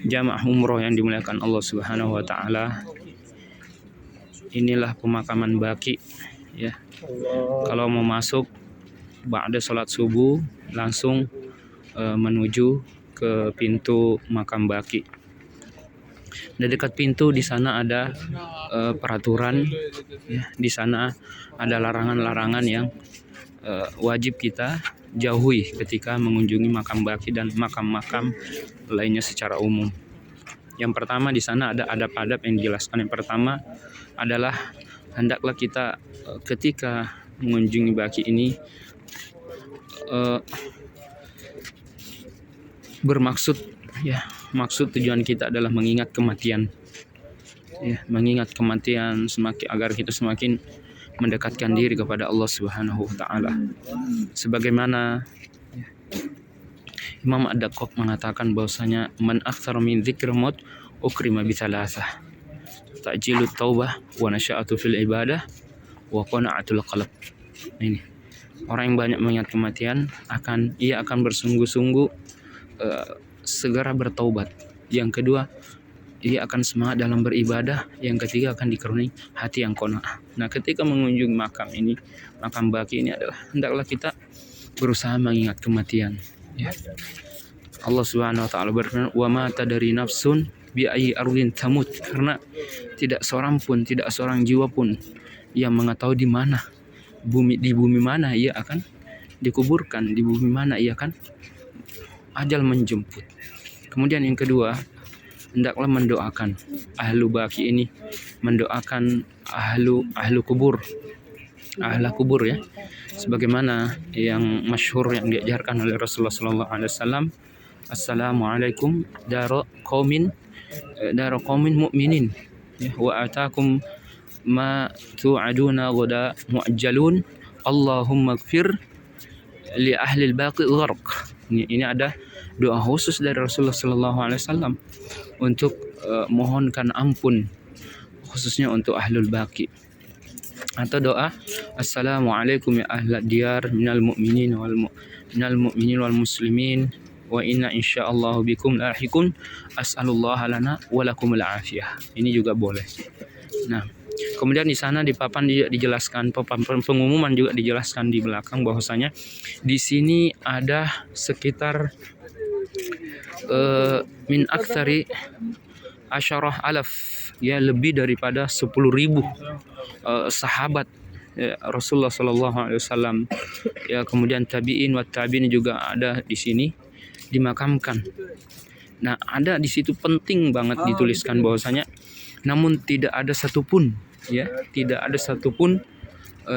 jamaah umroh yang dimuliakan Allah Subhanahu wa taala, inilah pemakaman Baqi ya. Kalau mau masuk ba'da salat subuh langsung menuju ke pintu makam Baqi. Di dekat pintu di sana ada peraturan ya. Di sana ada larangan-larangan yang wajib kita jauhi ketika mengunjungi makam Baqi dan makam-makam lainnya secara umum. Yang pertama di sana ada adab-adab yang dijelaskan. Yang pertama adalah hendaklah kita ketika mengunjungi Baqi ini bermaksud ya, maksud tujuan kita adalah mengingat kematian ya, mengingat kematian agar kita semakin mendekatkan diri kepada Allah Subhanahu wa taala. Sebagaimana Imam Ad-Daqqaq mengatakan bahwasanya man aktsara min dzikri maut ukrima bi thalathah. Ta'jilut taubah wa nasya'atu fil ibadah wa qana'atul qalb. Ini orang yang banyak mengingat kematian ia akan bersungguh-sungguh segera bertaubat. Yang kedua, ia akan semangat dalam beribadah. Yang ketiga, akan dikaruniai hati yang qanaah. Nah, ketika mengunjungi makam ini, makam Baqi ini adalah hendaklah kita berusaha mengingat kematian ya. Allah Subhanahu wa taala berfirman, "Wa ma tadri nafsun bi ayyi ardin tamut." Karena tidak seorang jiwa pun yang mengetahui di bumi mana ia akan dikuburkan, di bumi mana ia akan ajal menjemput. Kemudian yang kedua, hendaklah mendoakan ahlu Baqi ini, mendoakan ahlu kubur ya, sebagaimana yang masyhur yang diajarkan oleh Rasulullah sallallahu alaihi wasallam, assalamualaikum dara qaumin mu'minin ya, wa atakum ma tu'aduna ghada mu'ajjalun Allahumma ighfir li ahli al-Baqi gharq. Ini ada doa khusus dari Rasulullah sallallahu alaihi wasallam untuk mohonkan ampun khususnya untuk ahlul Baqi. Atau doa assalamualaikum ya ahlad diyar minal mu'minin wal muslimin wa inna insyaallah bikum lahiqun as'alullah lana wa lakumul afiyah. Ini juga boleh. Nah, kemudian di sana di papan dijelaskan, papan pengumuman juga dijelaskan di belakang bahwasanya di sini ada sekitar min aktsari asyarah alaf ya, lebih daripada 10.000 sahabat ya, Rasulullah sallallahu alaihi wasallam ya, kemudian tabi'in wa tabi'in juga ada di sini dimakamkan. Nah, ada di situ penting banget dituliskan bahwasanya namun tidak ada satupun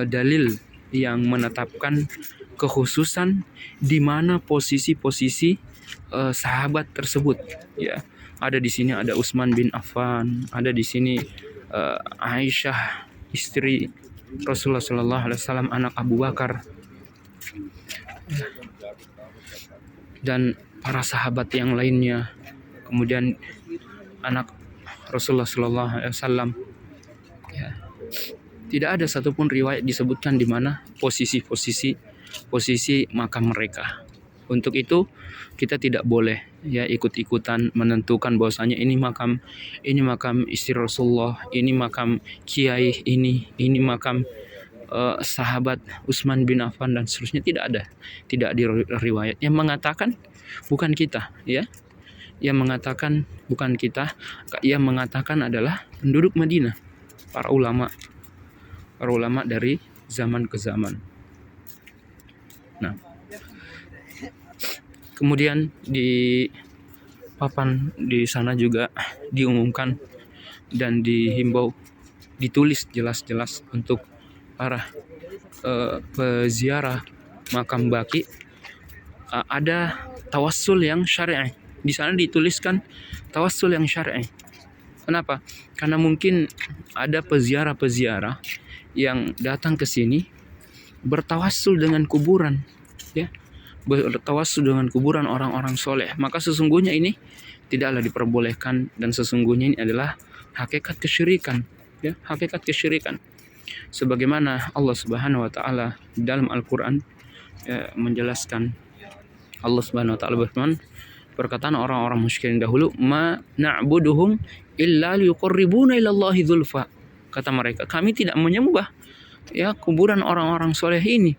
dalil yang menetapkan kekhususan di mana posisi-posisi sahabat tersebut ya. Ada di sini ada Utsman bin Affan, ada di sini Aisyah istri Rasulullah sallallahu alaihi wasallam, anak Abu Bakar, dan para sahabat yang lainnya. Kemudian anak Rasulullah sallallahu alaihi wasallam ya. Tidak ada satupun riwayat disebutkan di mana posisi makam mereka. Untuk itu kita tidak boleh ya ikut-ikutan menentukan bahwasanya ini makam istri Rasulullah, ini makam kiai ini makam sahabat Utsman bin Affan dan seterusnya. Tidak di riwayat yang mengatakan bukan kita ya. Yang mengatakan bukan kita, yang mengatakan adalah penduduk Madinah, para ulama dari zaman ke zaman. Nah, kemudian di papan di sana juga diumumkan dan dihimbau, ditulis jelas-jelas untuk para peziarah makam Baqi, ada tawassul yang syar'i. Di sana dituliskan tawassul yang syar'i. Kenapa? Karena mungkin ada peziarah yang datang ke sini bertawassul dengan kuburan ya, bertawassul dengan kuburan orang-orang soleh, maka sesungguhnya ini tidaklah diperbolehkan dan sesungguhnya ini adalah hakikat kesyirikan ya, hakikat kesyirikan. Sebagaimana Allah Subhanahu wa taala dalam Al-Qur'an menjelaskan, Allah Subhanahu wa taala berfirman, Perkataan orang-orang musyrikin dahulu, ma na'buduhum illa liyuqarribuna ilallahi dzulfa. Kata mereka, kami tidak menyembah ya kuburan orang-orang soleh ini,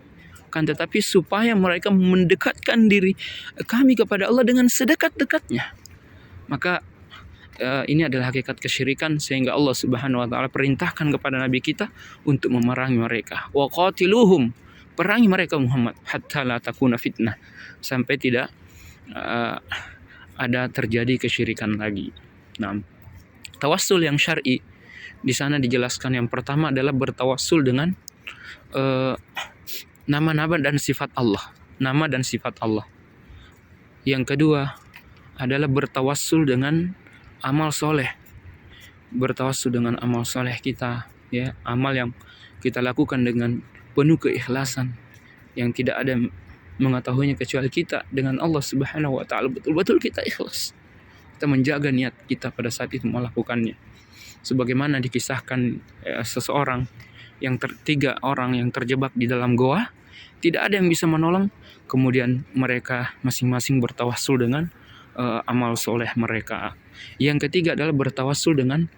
kan tetapi supaya mereka mendekatkan diri kami kepada Allah dengan sedekat-dekatnya. Maka ini adalah hakikat kesyirikan, sehingga Allah Subhanahu wa taala perintahkan kepada nabi kita untuk memerangi mereka. Wa qatiluhum, perangi mereka Muhammad, hatta la takuna fitnah, sampai tidak ada terjadi kesyirikan lagi. Nah, tawassul yang syar'i di sana dijelaskan, yang pertama adalah bertawassul dengan nama-nama dan sifat Allah, nama dan sifat Allah. Yang kedua adalah bertawassul dengan amal soleh, bertawassul dengan amal soleh kita, ya, amal yang kita lakukan dengan penuh keikhlasan, yang tidak ada mengetahuinya kecuali kita dengan Allah Subhanahu wa taala. Betul-betul kita ikhlas, kita menjaga niat kita pada saat itu melakukannya. Sebagaimana dikisahkan seseorang yang tiga orang yang terjebak di dalam goa, tidak ada yang bisa menolong, kemudian mereka masing-masing bertawassul dengan amal soleh mereka. Yang ketiga adalah bertawassul dengan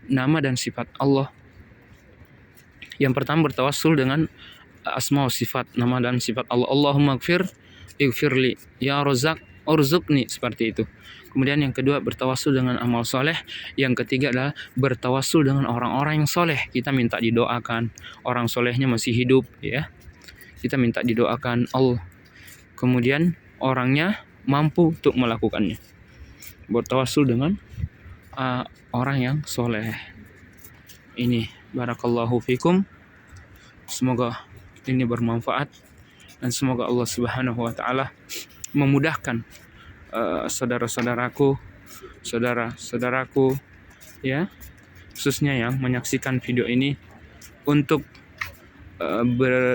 nama dan sifat Allah. Yang pertama bertawassul dengan asma wa sifat, nama dan sifat Allah. Allahumma ighfirli, ya Razak urzuqni, seperti itu. Kemudian yang kedua bertawassul dengan amal soleh. Yang ketiga adalah bertawassul dengan orang-orang yang soleh. Kita minta didoakan, orang solehnya masih hidup, ya, kita minta didoakan Allah, kemudian orangnya mampu untuk melakukannya. Bertawassul dengan orang yang soleh. Ini barakallahu fikum. Semoga ini bermanfaat, dan semoga Allah Subhanahu wa taala memudahkan saudara-saudaraku, ya, khususnya yang menyaksikan video ini, untuk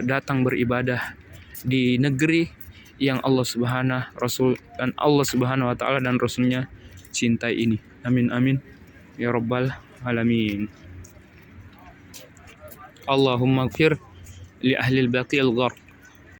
datang beribadah di negeri yang Allah Subhanahu wa taala dan Rasulnya cintai ini. Amin amin ya rabbal alamin. Allahumma ighfir li ahli al-baqi al-ghar